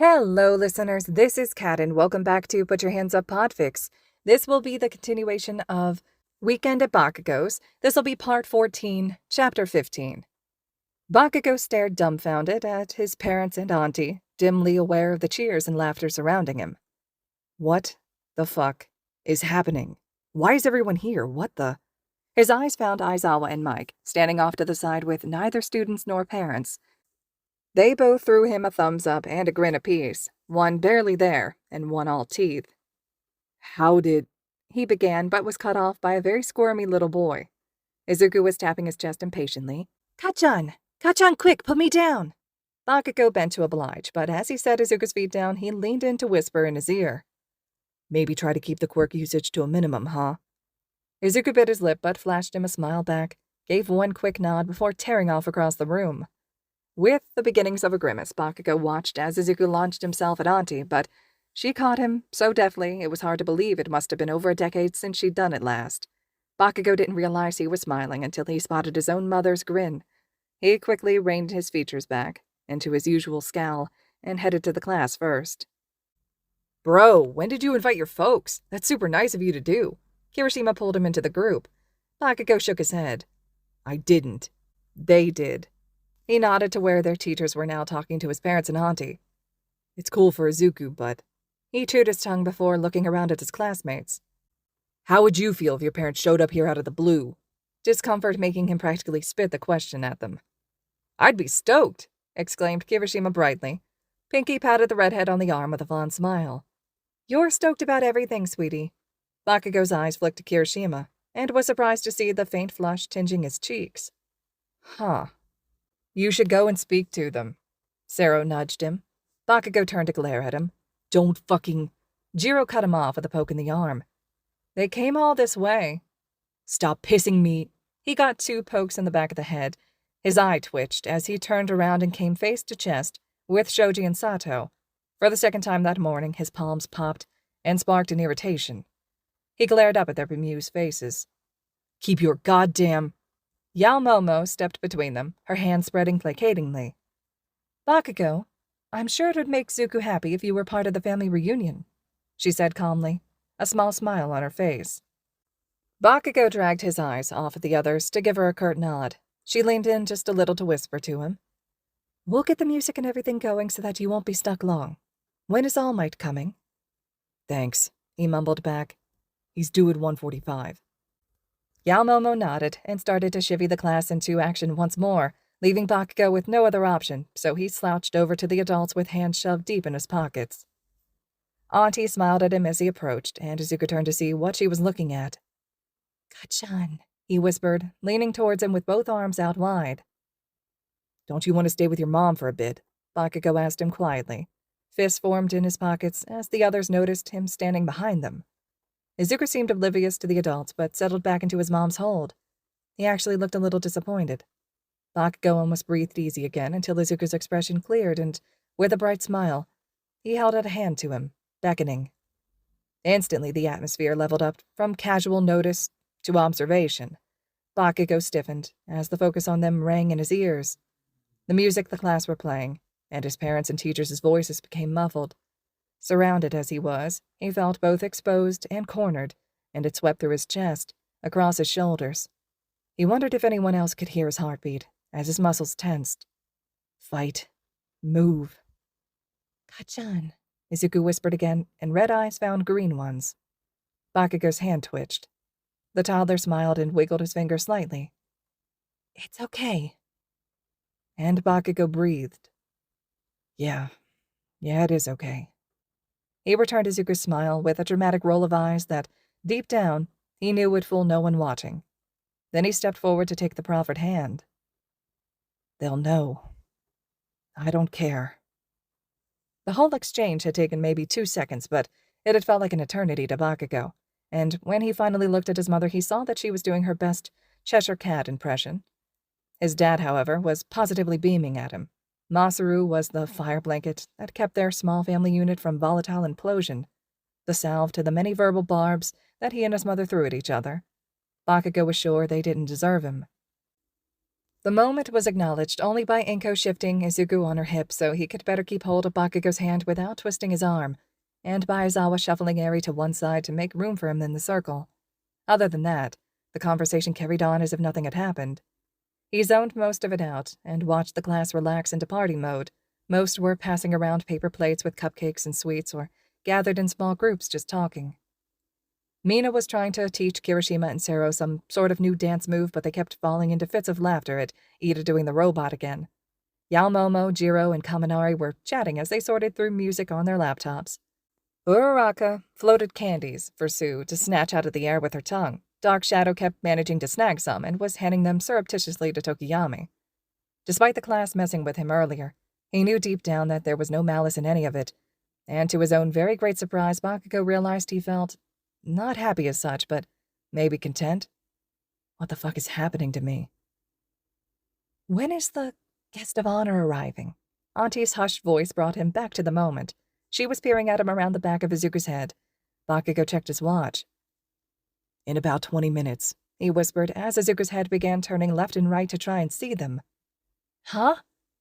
Hello, listeners. This is Kat, and welcome back to Put Your Hands Up Podfics. This will be the continuation of Weekend at Bakugo's. This will be part 14, chapter 15. Bakugo stared dumbfounded at his parents and auntie, dimly aware of the cheers and laughter surrounding him. What the fuck is happening? Why is everyone here? What the? His eyes found Aizawa and Mike, standing off to the side with neither students nor parents. They both threw him a thumbs up and a grin apiece, one barely there and one all teeth. How did... he began, but was cut off by a very squirmy little boy. Izuku was tapping his chest impatiently. Kacchan! Kacchan, quick, put me down! Bakugo bent to oblige, but as he set Izuku's feet down, he leaned in to whisper in his ear. Maybe try to keep the quirk usage to a minimum, huh? Izuku bit his lip, but flashed him a smile back, gave one quick nod before tearing off across the room. With the beginnings of a grimace, Bakugo watched as Izuku launched himself at Auntie, but she caught him so deftly it was hard to believe it must have been over a decade since she'd done it last. Bakugo didn't realize he was smiling until he spotted his own mother's grin. He quickly reined his features back into his usual scowl and headed to the class first. Bro, when did you invite your folks? That's super nice of you to do. Kirishima pulled him into the group. Bakugo shook his head. I didn't. They did. He nodded to where their teachers were now talking to his parents and auntie. It's cool for Izuku, but... He chewed his tongue before looking around at his classmates. How would you feel if your parents showed up here out of the blue? Discomfort making him practically spit the question at them. I'd be stoked, exclaimed Kirishima brightly. Pinky patted the redhead on the arm with a fond smile. You're stoked about everything, sweetie. Bakugo's eyes flicked to Kirishima, and was surprised to see the faint flush tingeing his cheeks. Huh. You should go and speak to them. Sero nudged him. Bakugo turned to glare at him. Don't fucking... Jiro cut him off with a poke in the arm. They came all this way. Stop pissing me. He got 2 pokes in the back of the head. His eye twitched as he turned around and came face to chest with Shoji and Sato. For the second time that morning, his palms popped and sparked an irritation. He glared up at their bemused faces. Keep your goddamn... Yao Momo stepped between them, her hand spreading placatingly. Bakugo, I'm sure it would make Zuko happy if you were part of the family reunion, she said calmly, a small smile on her face. Bakugo dragged his eyes off at the others to give her a curt nod. She leaned in just a little to whisper to him. We'll get the music and everything going so that you won't be stuck long. When is All Might coming? Thanks, he mumbled back. He's due at 1:45. Yao Momo nodded and started to chivvy the class into action once more, leaving Bakugo with no other option, so he slouched over to the adults with hands shoved deep in his pockets. Auntie smiled at him as he approached, and Izuku turned to see what she was looking at. Kacchan, he whispered, leaning towards him with both arms out wide. Don't you want to stay with your mom for a bit? Bakugo asked him quietly. Fists formed in his pockets as the others noticed him standing behind them. Izuku seemed oblivious to the adults, but settled back into his mom's hold. He actually looked a little disappointed. Bakugo almost breathed easy again until Izuku's expression cleared, and, with a bright smile, he held out a hand to him, beckoning. Instantly the atmosphere leveled up from casual notice to observation. Bakugo stiffened as the focus on them rang in his ears. The music the class were playing, and his parents' and teachers' voices became muffled. Surrounded as he was, he felt both exposed and cornered, and it swept through his chest, across his shoulders. He wondered if anyone else could hear his heartbeat, as his muscles tensed. Fight. Move. Kacchan, Izuku whispered again, and red eyes found green ones. Bakugo's hand twitched. The toddler smiled and wiggled his finger slightly. It's okay. And Bakugo breathed. Yeah, it is okay. He returned Izuku's smile with a dramatic roll of eyes that, deep down, he knew would fool no one watching. Then he stepped forward to take the proffered hand. They'll know. I don't care. The whole exchange had taken maybe 2 seconds, but it had felt like an eternity to Bakugo, and when he finally looked at his mother, he saw that she was doing her best Cheshire Cat impression. His dad, however, was positively beaming at him. Masaru was the fire blanket that kept their small family unit from volatile implosion, the salve to the many verbal barbs that he and his mother threw at each other. Bakugo was sure they didn't deserve him. The moment was acknowledged only by Inko shifting Izuku on her hip so he could better keep hold of Bakugo's hand without twisting his arm, and by Aizawa shuffling Eri to one side to make room for him in the circle. Other than that, the conversation carried on as if nothing had happened. He zoned most of it out and watched the class relax into party mode. Most were passing around paper plates with cupcakes and sweets or gathered in small groups just talking. Mina was trying to teach Kirishima and Sero some sort of new dance move, but they kept falling into fits of laughter at Ida doing the robot again. Yaomomo, Jiro, and Kaminari were chatting as they sorted through music on their laptops. Uraraka floated candies for Sue to snatch out of the air with her tongue. Dark Shadow kept managing to snag some and was handing them surreptitiously to Tokiyami. Despite the class messing with him earlier, he knew deep down that there was no malice in any of it, and to his own very great surprise, Bakugo realized he felt not happy as such, but maybe content. What the fuck is happening to me? When is the guest of honor arriving? Auntie's hushed voice brought him back to the moment. She was peering at him around the back of Izuku's head. Bakugo checked his watch. In about 20 minutes, he whispered as Izuku's head began turning left and right to try and see them. Huh?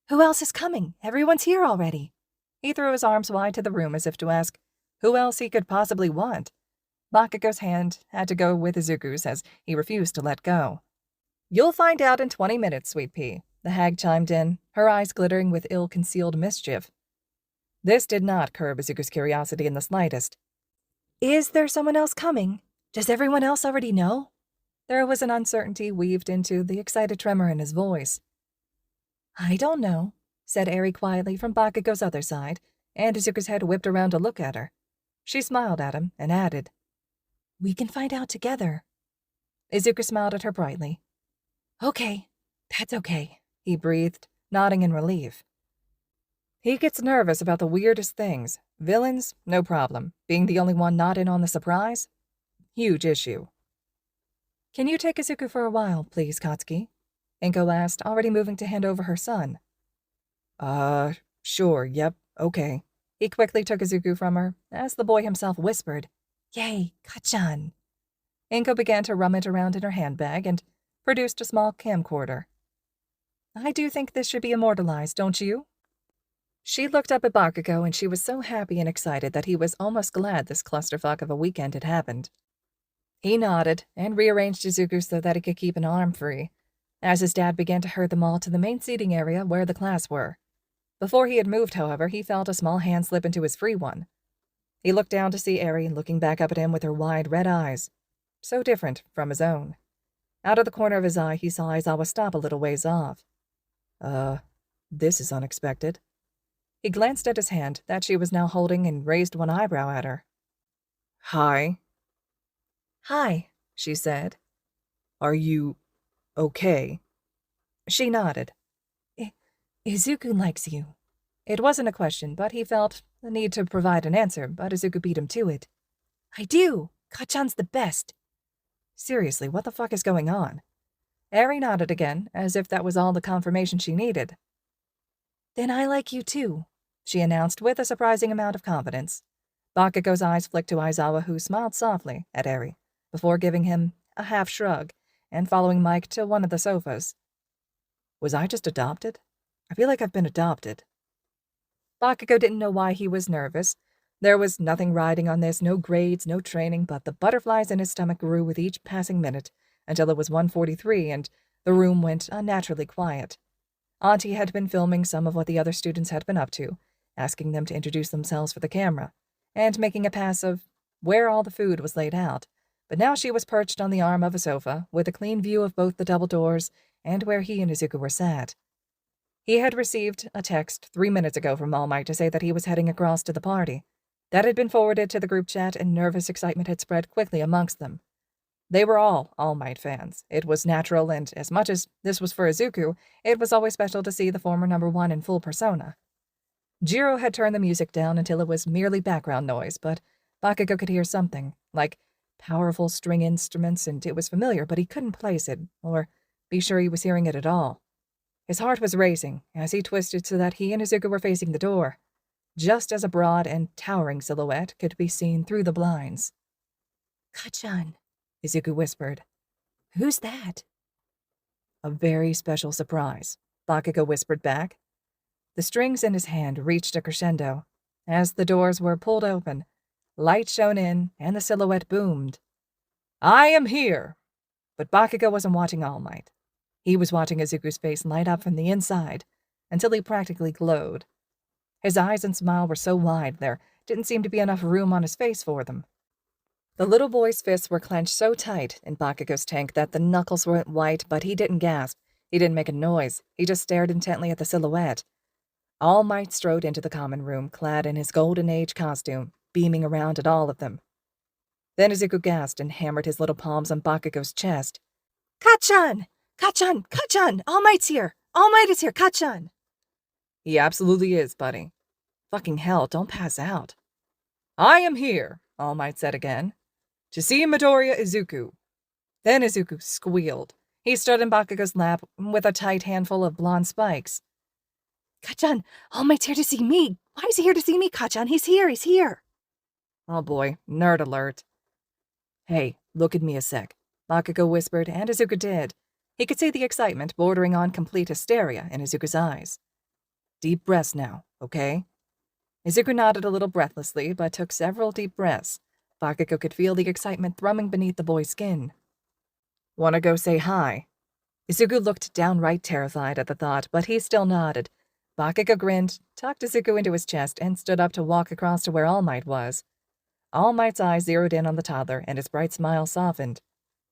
Who else is coming? Everyone's here already. He threw his arms wide to the room as if to ask who else he could possibly want. Bakugo's hand had to go with Izuku's as he refused to let go. You'll find out in 20 minutes, sweet pea, the hag chimed in, her eyes glittering with ill-concealed mischief. This did not curb Izuku's curiosity in the slightest. Is there someone else coming? Does everyone else already know? There was an uncertainty weaved into the excited tremor in his voice. I don't know, said Eri quietly from Bakugo's other side, and Izuku's head whipped around to look at her. She smiled at him and added, We can find out together. Izuku smiled at her brightly. Okay, that's okay, he breathed, nodding in relief. He gets nervous about the weirdest things. Villains, no problem. Being the only one not in on the surprise? Huge issue. Can you take Izuku for a while, please, Katsuki? Inko asked, already moving to hand over her son. Sure, yep, okay. He quickly took Izuku from her, as the boy himself whispered, Yay, Kacchan. Inko began to rummage around in her handbag and produced a small camcorder. I do think this should be immortalized, don't you? She looked up at Bakugo, and she was so happy and excited that he was almost glad this clusterfuck of a weekend had happened. He nodded and rearranged Izuku so that he could keep an arm free, as his dad began to herd them all to the main seating area where the class were. Before he had moved, however, he felt a small hand slip into his free one. He looked down to see Eri looking back up at him with her wide red eyes, so different from his own. Out of the corner of his eye, he saw Aizawa stop a little ways off. This is unexpected. He glanced at his hand that she was now holding and raised one eyebrow at her. Hi. Hi, she said. Are you okay? She nodded. Izuku likes you. It wasn't a question, but he felt the need to provide an answer, but Izuku beat him to it. I do. Kacchan's the best. Seriously, what the fuck is going on? Eri nodded again, as if that was all the confirmation she needed. Then I like you too, she announced with a surprising amount of confidence. Bakugo's eyes flicked to Aizawa, who smiled softly at Eri, before giving him a half shrug and following Mike to one of the sofas. Was I just adopted? I feel like I've been adopted. Bakugo didn't know why he was nervous. There was nothing riding on this, no grades, no training, but the butterflies in his stomach grew with each passing minute until it was 1:43 and the room went unnaturally quiet. Auntie had been filming some of what the other students had been up to, asking them to introduce themselves for the camera, and making a pass of where all the food was laid out, but now she was perched on the arm of a sofa with a clean view of both the double doors and where he and Izuku were sat. He had received a text 3 minutes ago from All Might to say that he was heading across to the party. That had been forwarded to the group chat, and nervous excitement had spread quickly amongst them. They were all All Might fans. It was natural, and as much as this was for Izuku, it was always special to see the former #1 in full persona. Jiro had turned the music down until it was merely background noise, but Bakugo could hear something, like powerful string instruments, and it was familiar, but he couldn't place it, or be sure he was hearing it at all. His heart was racing as he twisted so that he and Izuku were facing the door, just as a broad and towering silhouette could be seen through the blinds. Kacchan, Izuku whispered. Who's that? A very special surprise, Bakugo whispered back. The strings in his hand reached a crescendo. As the doors were pulled open, light shone in, and the silhouette boomed. I am here! But Bakugo wasn't watching All Might. He was watching Izuku's face light up from the inside, until he practically glowed. His eyes and smile were so wide there didn't seem to be enough room on his face for them. The little boy's fists were clenched so tight in Bakugo's tank that the knuckles went white, but he didn't gasp. He didn't make a noise. He just stared intently at the silhouette. All Might strode into the common room, clad in his Golden Age costume, beaming around at all of them. Then Izuku gasped and hammered his little palms on Bakugo's chest. Kacchan! Kacchan! Kacchan! All Might's here! All Might is here! Kacchan! He absolutely is, buddy. Fucking hell, don't pass out. I am here, All Might said again, to see Midoriya Izuku. Then Izuku squealed. He stood in Bakugo's lap with a tight handful of blonde spikes. Kacchan, All Might's here to see me. Why is he here to see me, Kacchan? He's here. Oh boy, nerd alert. Hey, look at me a sec, Bakugo whispered, and Izuku did. He could see the excitement bordering on complete hysteria in Izuku's eyes. Deep breaths now, okay? Izuku nodded a little breathlessly, but took several deep breaths. Bakugo could feel the excitement thrumming beneath the boy's skin. Wanna go say hi? Izuku looked downright terrified at the thought, but he still nodded. Bakugo grinned, tucked Izuku into his chest, and stood up to walk across to where All Might was. All Might's eyes zeroed in on the toddler, and his bright smile softened.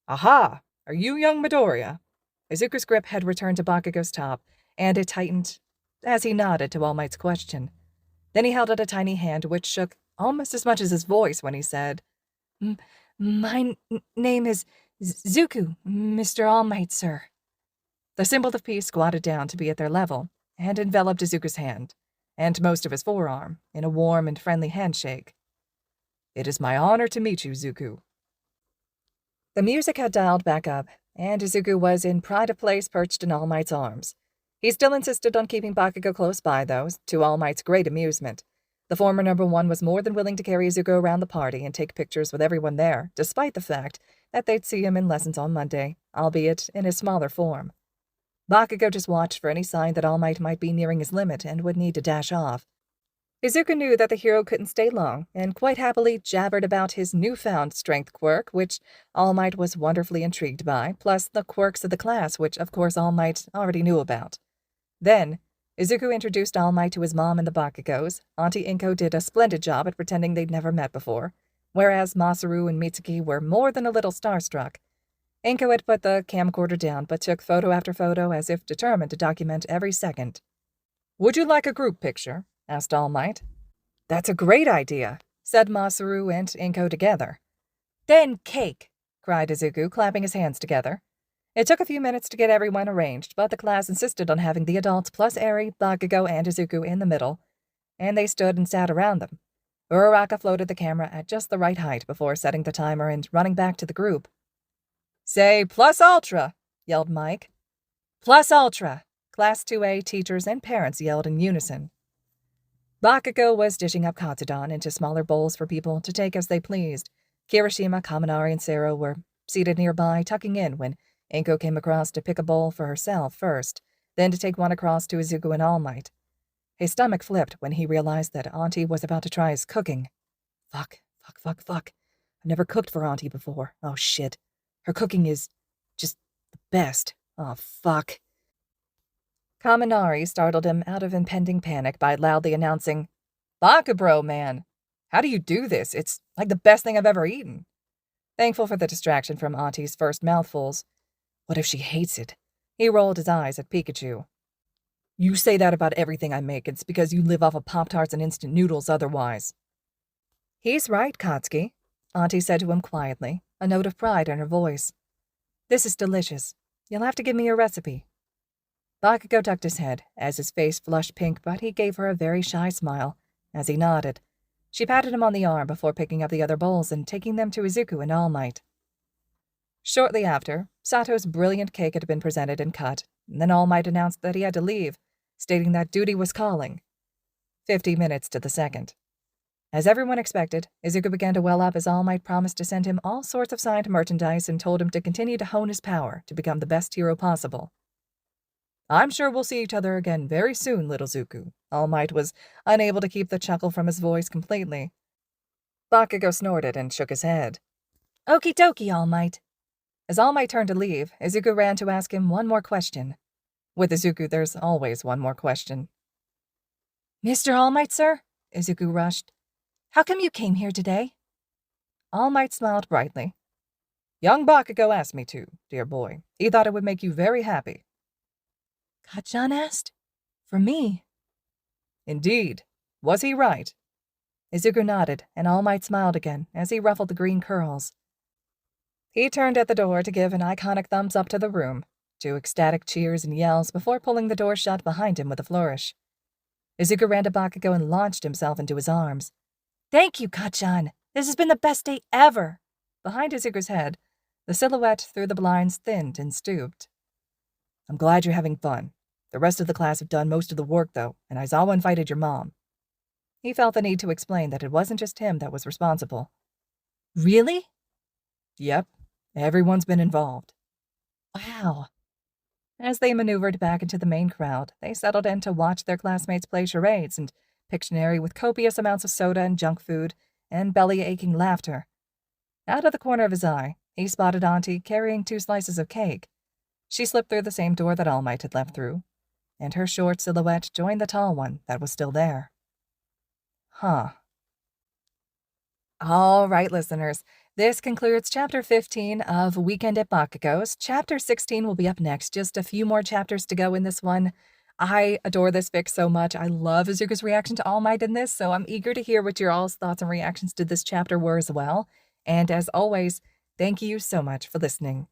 Aha! Are you young Midoriya? Izuku's grip had returned to Bakugo's top, and it tightened as he nodded to All Might's question. Then he held out a tiny hand, which shook almost as much as his voice when he said, My name is Zuku, Mr. All Might, sir. The symbol of peace squatted down to be at their level, and enveloped Izuku's hand, and most of his forearm, in a warm and friendly handshake. It is my honor to meet you, Zuku. The music had dialed back up, and Izuku was in pride of place perched in All Might's arms. He still insisted on keeping Bakugo close by, though, to All Might's great amusement. The former #1 was more than willing to carry Izuku around the party and take pictures with everyone there, despite the fact that they'd see him in lessons on Monday, albeit in his smaller form. Bakugo just watched for any sign that All Might be nearing his limit and would need to dash off. Izuku knew that the hero couldn't stay long, and quite happily jabbered about his newfound strength quirk, which All Might was wonderfully intrigued by, plus the quirks of the class, which of course All Might already knew about. Then, Izuku introduced All Might to his mom and the Bakugous. Auntie Inko did a splendid job at pretending they'd never met before, whereas Masaru and Mitsuki were more than a little starstruck. Inko had put the camcorder down, but took photo after photo as if determined to document every second. Would you like a group picture? Asked All Might. That's a great idea, said Masaru and Inko together. Then cake, cried Izuku, clapping his hands together. It took a few minutes to get everyone arranged, but the class insisted on having the adults plus Eri, Bakugo, and Izuku in the middle, and they stood and sat around them. Uraraka floated the camera at just the right height before setting the timer and running back to the group. Say plus ultra, yelled Mike. Plus ultra, Class 2A teachers and parents yelled in unison. Bakugo was dishing up katsudon into smaller bowls for people to take as they pleased. Kirishima, Kaminari, and Sero were seated nearby, tucking in when Inko came across to pick a bowl for herself first, then to take one across to Izuku and All Might. His stomach flipped when he realized that Auntie was about to try his cooking. Fuck. I've never cooked for Auntie before. Oh, shit. Her cooking is just the best. Oh, fuck. Kaminari startled him out of impending panic by loudly announcing, Bakubro, man! How do you do this? It's like the best thing I've ever eaten. Thankful for the distraction from Auntie's first mouthfuls. What if she hates it? He rolled his eyes at Pikachu. You say that about everything I make. It's because you live off of Pop-Tarts and instant noodles otherwise. He's right, Katsuki, Auntie said to him quietly, a note of pride in her voice. This is delicious. You'll have to give me your recipe. Bakugo ducked his head as his face flushed pink, but he gave her a very shy smile as he nodded. She patted him on the arm before picking up the other bowls and taking them to Izuku and All Might. Shortly after, Sato's brilliant cake had been presented and cut, and then All Might announced that he had to leave, stating that duty was calling. 50 minutes to the second. As everyone expected, Izuku began to well up as All Might promised to send him all sorts of signed merchandise and told him to continue to hone his power to become the best hero possible. I'm sure we'll see each other again very soon, little Zuko. All Might was unable to keep the chuckle from his voice completely. Bakugo snorted and shook his head. Okie dokie, All Might. As All Might turned to leave, Izuku ran to ask him one more question. With Izuku, there's always one more question. Mr. All Might, sir? Izuku rushed. How come you came here today? All Might smiled brightly. Young Bakugo asked me to, dear boy. He thought it would make you very happy. Kacchan asked? For me? Indeed. Was he right? Izuku nodded, and All Might smiled again as he ruffled the green curls. He turned at the door to give an iconic thumbs up to the room, 2 ecstatic cheers and yells before pulling the door shut behind him with a flourish. Izuku ran to Bakugo and launched himself into his arms. Thank you, Kacchan. This has been the best day ever. Behind Izuku's head, the silhouette through the blinds thinned and stooped. I'm glad you're having fun. The rest of the class have done most of the work, though, and Aizawa invited your mom. He felt the need to explain that it wasn't just him that was responsible. Really? Yep. Everyone's been involved. Wow. As they maneuvered back into the main crowd, they settled in to watch their classmates play charades and Pictionary with copious amounts of soda and junk food and belly-aching laughter. Out of the corner of his eye, he spotted Auntie carrying 2 slices of cake. She slipped through the same door that All Might had left through, and her short silhouette joined the tall one that was still there. Huh. All right, listeners. This concludes Chapter 15 of Weekend at Bakugo's. Chapter 16 will be up next. Just a few more chapters to go in this one. I adore this fic so much. I love Izuku's reaction to All Might in this, so I'm eager to hear what your all's thoughts and reactions to this chapter were as well. And as always, thank you so much for listening.